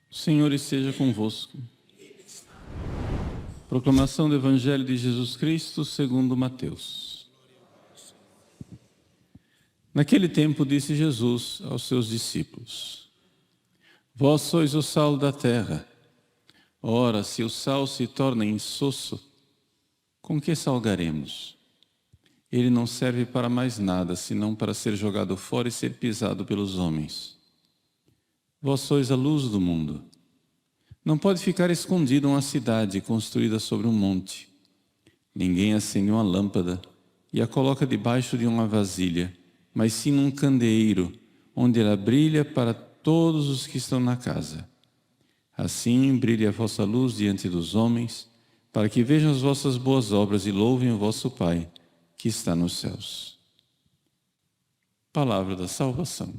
O Senhor esteja convosco. Proclamação do Evangelho de Jesus Cristo segundo Mateus. Naquele tempo disse Jesus aos seus discípulos: Vós sois o sal da terra. Ora, se o sal se torna insosso, com que salgaremos? Ele não serve para mais nada, senão para ser jogado fora e ser pisado pelos homens. Vós sois a luz do mundo. Não pode ficar escondida uma cidade construída sobre um monte. Ninguém acende uma lâmpada e a coloca debaixo de uma vasilha, mas sim num candeeiro, onde ela brilha para todos os que estão na casa. Assim brilhe a vossa luz diante dos homens, para que vejam as vossas boas obras e louvem o vosso Pai, que está nos céus. Palavra da salvação.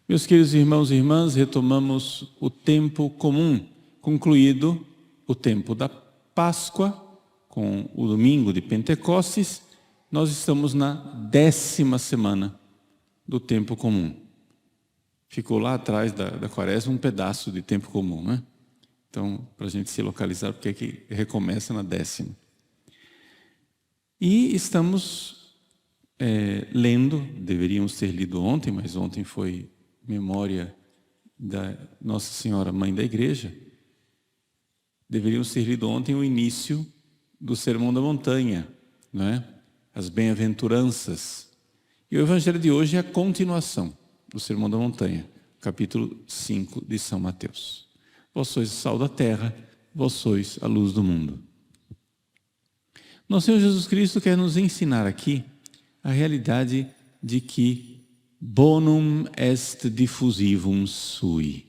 Meus queridos irmãos e irmãs, retomamos o tempo comum, concluído o tempo da Páscoa, com o domingo de Pentecostes. Nós estamos na 10ª semana do tempo comum. Ficou lá atrás da Quaresma um pedaço de tempo comum, né? Então, para a gente se localizar, porque é que recomeça na 10ª. E estamos lendo, deveríamos ter lido ontem, mas ontem foi memória da Nossa Senhora, Mãe da Igreja. Deveríamos ter lido ontem o início do Sermão da Montanha, não é? As bem-aventuranças. E o Evangelho de hoje é a continuação do Sermão da Montanha, capítulo 5 de São Mateus. Vós sois o sal da terra, vós sois a luz do mundo. Nosso Senhor Jesus Cristo quer nos ensinar aqui a realidade de que bonum est diffusivum sui.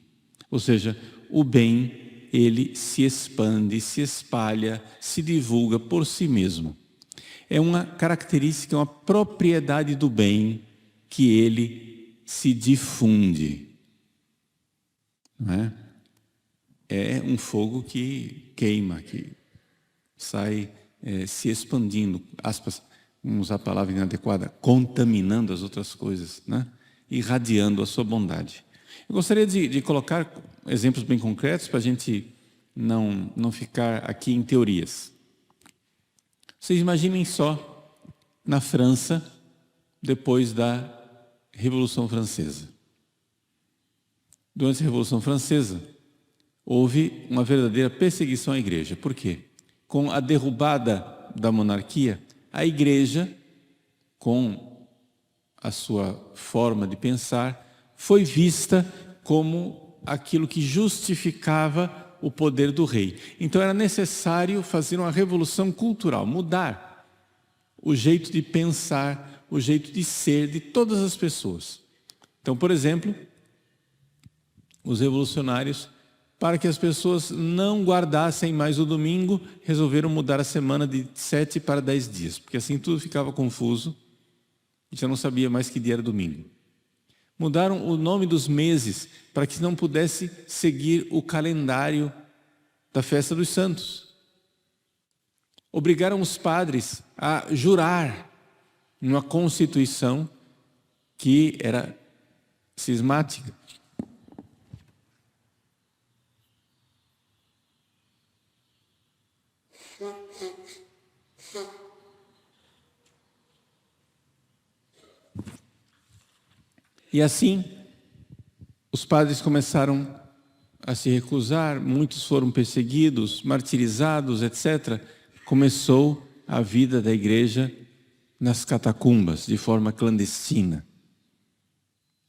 Ou seja, o bem, ele se expande, se espalha, se divulga por si mesmo. É uma característica, uma propriedade do bem que ele se difunde. Não é? É um fogo que queima, que sai se expandindo, aspas, vamos usar a palavra inadequada, contaminando as outras coisas, né? Irradiando a sua bondade. Eu gostaria de colocar exemplos bem concretos para a gente não ficar aqui em teorias. Vocês imaginem só na França, depois da Revolução Francesa. Durante a Revolução Francesa, houve uma verdadeira perseguição à igreja. Por quê? Com a derrubada da monarquia, a igreja, com a sua forma de pensar, foi vista como aquilo que justificava o poder do rei. Então era necessário fazer uma revolução cultural, mudar o jeito de pensar, o jeito de ser de todas as pessoas. Então, por exemplo, os revolucionários, para que as pessoas não guardassem mais o domingo, resolveram mudar a semana de 7 para 10 dias, porque assim tudo ficava confuso e já não sabia mais que dia era domingo. Mudaram o nome dos meses para que não pudesse seguir o calendário da festa dos santos. Obrigaram os padres a jurar numa constituição que era cismática. E assim, os padres começaram a se recusar, muitos foram perseguidos, martirizados, etc. Começou a vida da igreja nas catacumbas, de forma clandestina.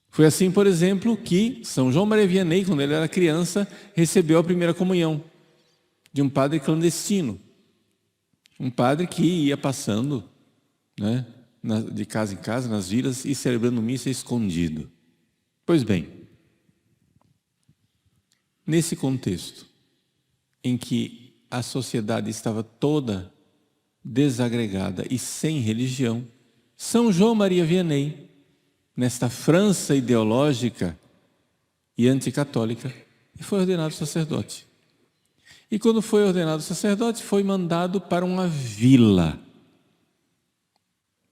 Foi assim, por exemplo, que São João Maria Vianney, quando ele era criança, recebeu a primeira comunhão de um padre clandestino. Um padre que ia passando, né, de casa em casa, nas vilas, e celebrando missa escondido. Pois bem, nesse contexto em que a sociedade estava toda desagregada e sem religião, São João Maria Vianney, nesta França ideológica e anticatólica, foi ordenado sacerdote. E quando foi ordenado sacerdote, foi mandado para uma vila,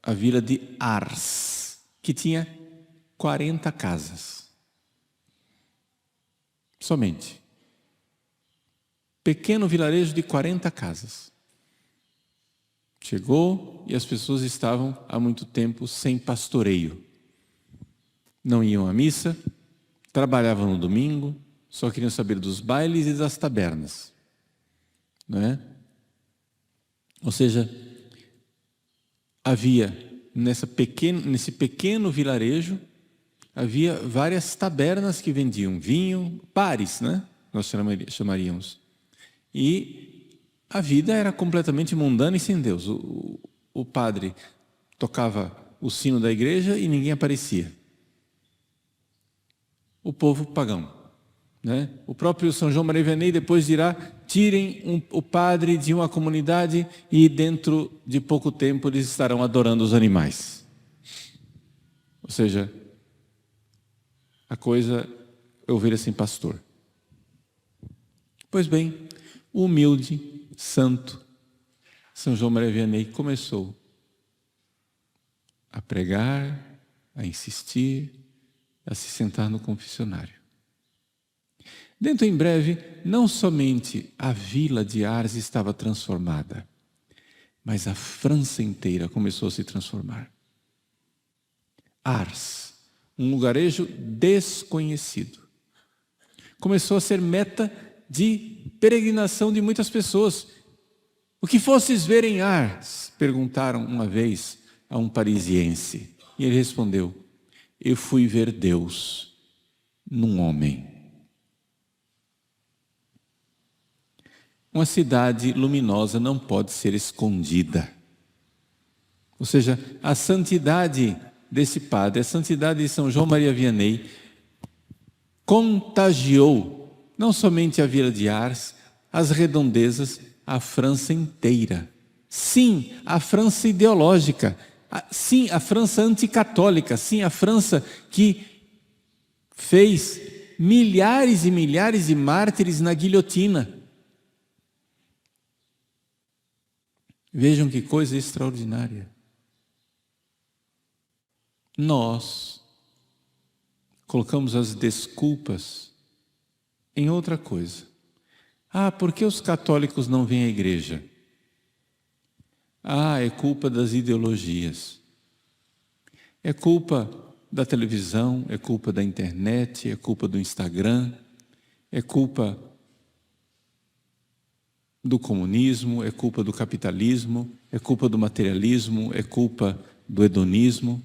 a vila de Ars, que tinha 40 casas. Somente. Pequeno vilarejo de 40 casas. Chegou e as pessoas estavam há muito tempo sem pastoreio. Não iam à missa, trabalhavam no domingo, só queriam saber dos bailes e das tabernas. Não é? Ou seja, havia nesse pequeno vilarejo, havia várias tabernas que vendiam vinho, bares, né? Nós chamaríamos. E a vida era completamente mundana e sem Deus. O padre tocava o sino da igreja e ninguém aparecia. O povo pagão. Né? O próprio São João Maria Vianney depois dirá: tirem o padre de uma comunidade e dentro de pouco tempo eles estarão adorando os animais. Ou seja, a coisa é ovelha sem pastor. Pois bem, o humilde, santo São João Maria Vianney começou a pregar, a insistir, a se sentar no confessionário. Dentro em breve, não somente a vila de Ars estava transformada, mas a França inteira começou a se transformar. Ars, um lugarejo desconhecido, começou a ser meta de peregrinação de muitas pessoas. O que fosses ver em Ars? Perguntaram uma vez a um parisiense. E ele respondeu: eu fui ver Deus num homem. Uma cidade luminosa não pode ser escondida. Ou seja, a santidade desse padre, a santidade de São João Maria Vianney, contagiou não somente a vila de Ars, as redondezas, a França inteira. Sim, a França ideológica. Sim, a França anticatólica. Sim, a França que fez milhares e milhares de mártires na guilhotina. Vejam que coisa extraordinária. Nós colocamos as desculpas em outra coisa. Por que os católicos não vêm à igreja? É culpa das ideologias. É culpa da televisão, é culpa da internet, é culpa do Instagram, é culpa do comunismo, é culpa do capitalismo, é culpa do materialismo, é culpa do hedonismo,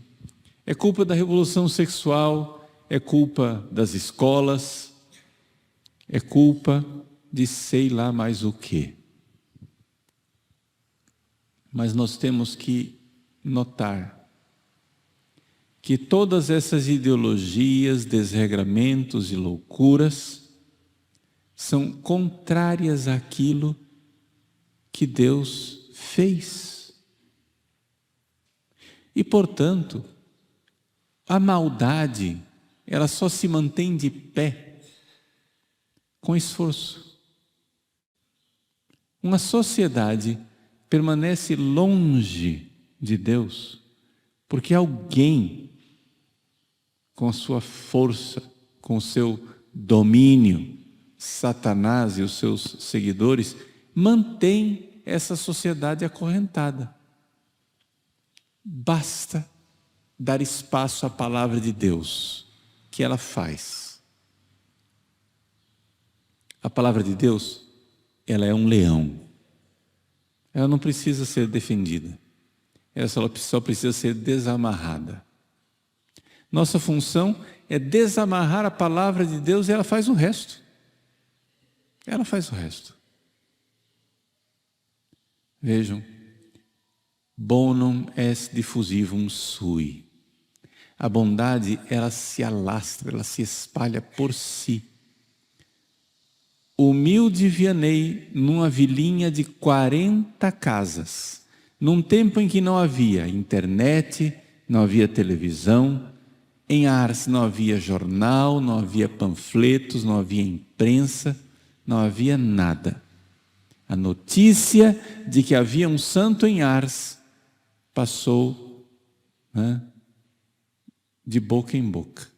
é culpa da revolução sexual, é culpa das escolas, é culpa de sei lá mais o quê. Mas nós temos que notar que todas essas ideologias, desregramentos e loucuras são contrárias àquilo que Deus fez. E, portanto, a maldade, ela só se mantém de pé com esforço. Uma sociedade permanece longe de Deus porque alguém, com a sua força, com o seu domínio, Satanás e os seus seguidores, mantém essa sociedade acorrentada. Basta dar espaço à palavra de Deus, que ela faz. A palavra de Deus, ela é um leão. Ela não precisa ser defendida. Ela só precisa ser desamarrada. Nossa função é desamarrar a palavra de Deus e ela faz o resto. Ela faz o resto. Vejam, bonum est diffusivum sui. A bondade, ela se alastra, ela se espalha por si. humilde Vianney, numa vilinha de 40 casas, num tempo em que não havia internet, não havia televisão, em Ars não havia jornal, não havia panfletos, não havia imprensa, não havia nada. A notícia de que havia um santo em Ars passou, né, de boca em boca.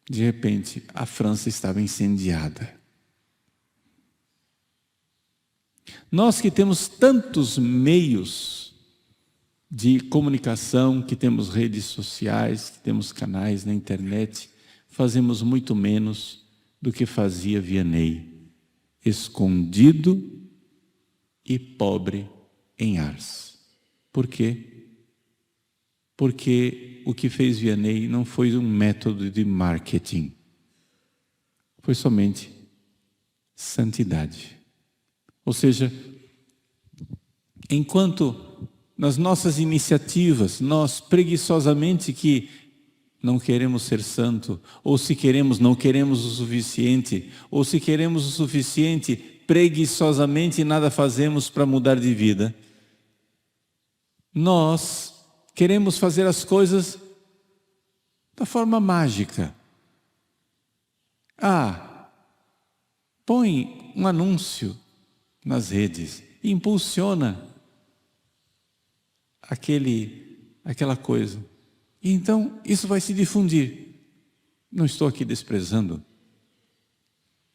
De repente, a França estava incendiada. Nós que temos tantos meios de comunicação, que temos redes sociais, que temos canais na internet, fazemos muito menos do que fazia Vianney, escondido e pobre em Ars. Por quê? Porque o que fez Vianney não foi um método de marketing, foi somente santidade. Ou seja, enquanto nas nossas iniciativas, nós preguiçosamente que não queremos ser santo, ou se queremos, não queremos o suficiente, ou se queremos o suficiente, preguiçosamente nada fazemos para mudar de vida. Nós queremos fazer as coisas da forma mágica. Põe um anúncio nas redes, impulsiona aquela coisa. E então isso vai se difundir. Não estou aqui desprezando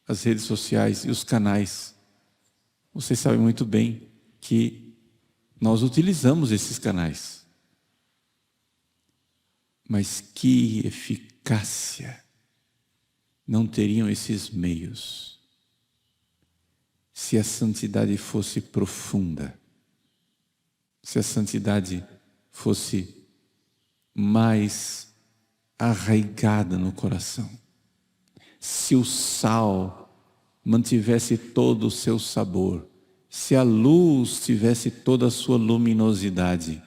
as redes sociais e os canais. Vocês sabem muito bem que nós utilizamos esses canais. Mas que eficácia não teriam esses meios se a santidade fosse profunda, se a santidade fosse mais arraigada no coração, se o sal mantivesse todo o seu sabor, se a luz tivesse toda a sua luminosidade.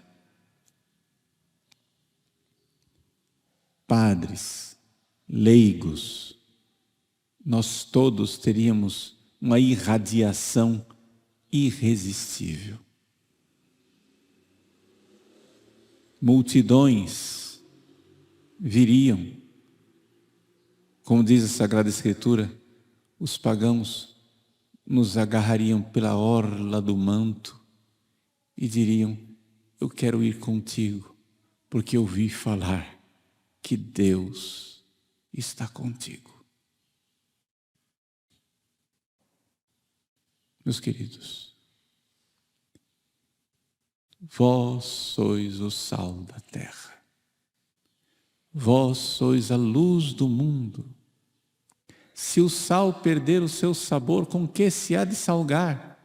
Padres, leigos, nós todos teríamos uma irradiação irresistível. Multidões viriam, como diz a Sagrada Escritura, os pagãos nos agarrariam pela orla do manto e diriam: eu quero ir contigo, porque eu ouvi falar que Deus está contigo. Meus queridos, vós sois o sal da terra, vós sois a luz do mundo. Se o sal perder o seu sabor, com que se há de salgar?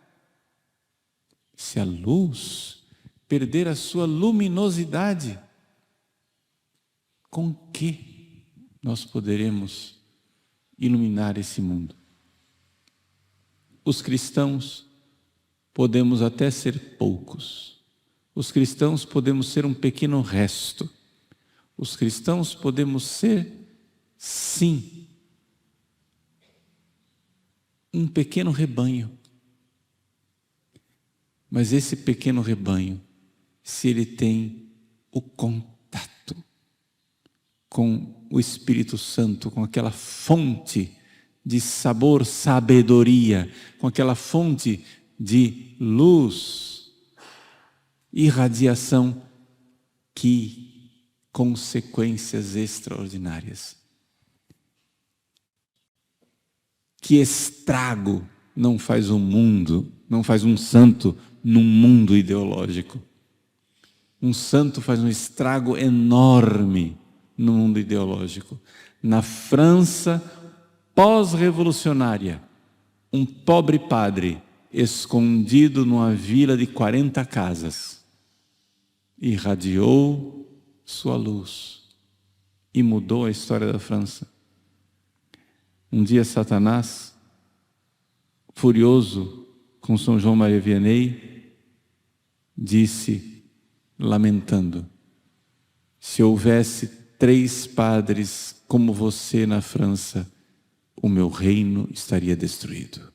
Se a luz perder a sua luminosidade, com que nós poderemos iluminar esse mundo? Os cristãos podemos até ser poucos. Os cristãos podemos ser um pequeno resto. Os cristãos podemos ser, sim, um pequeno rebanho. Mas esse pequeno rebanho, se ele tem o contato com o Espírito Santo, com aquela fonte de sabor, sabedoria, com aquela fonte de luz, irradiação, que consequências extraordinárias. Que estrago não faz um mundo, não faz um santo num mundo ideológico. Um santo faz um estrago enorme no mundo ideológico. Na França pós-revolucionária, um pobre padre escondido numa vila de 40 casas irradiou sua luz e mudou a história da França. Um dia Satanás, furioso com São João Maria Vianney, disse, lamentando: se houvesse 3 padres como você na França, o meu reino estaria destruído.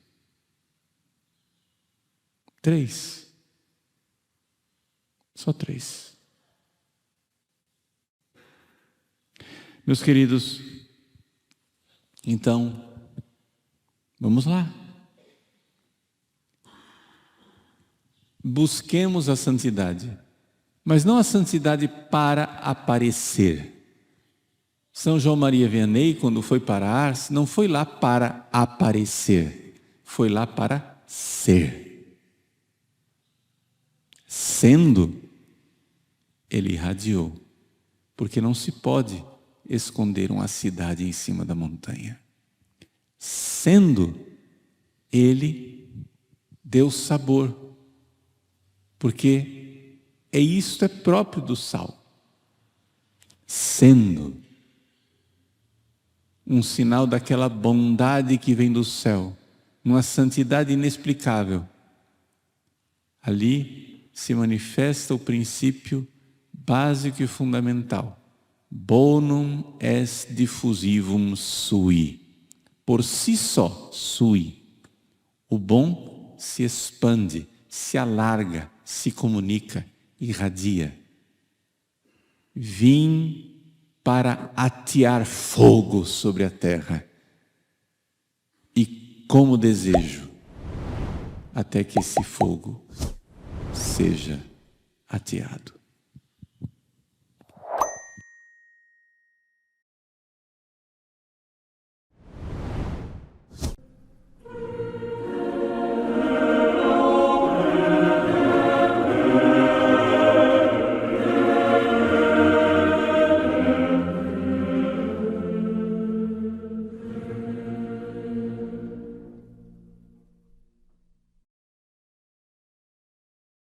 3. Só 3. Meus queridos, então, vamos lá. Busquemos a santidade, mas não a santidade para aparecer. São João Maria Vianney, quando foi para Ars, não foi lá para aparecer, foi lá para ser. Sendo, ele irradiou, porque não se pode esconder uma cidade em cima da montanha. Sendo, ele deu sabor, porque isto é próprio do sal. Sendo um sinal daquela bondade que vem do céu, uma santidade inexplicável. Ali se manifesta o princípio básico e fundamental. Bonum est diffusivum sui. Por si só, sui. O bom se expande, se alarga, se comunica, irradia. Vim para atear fogo sobre a terra. E como desejo, até que esse fogo seja ateado.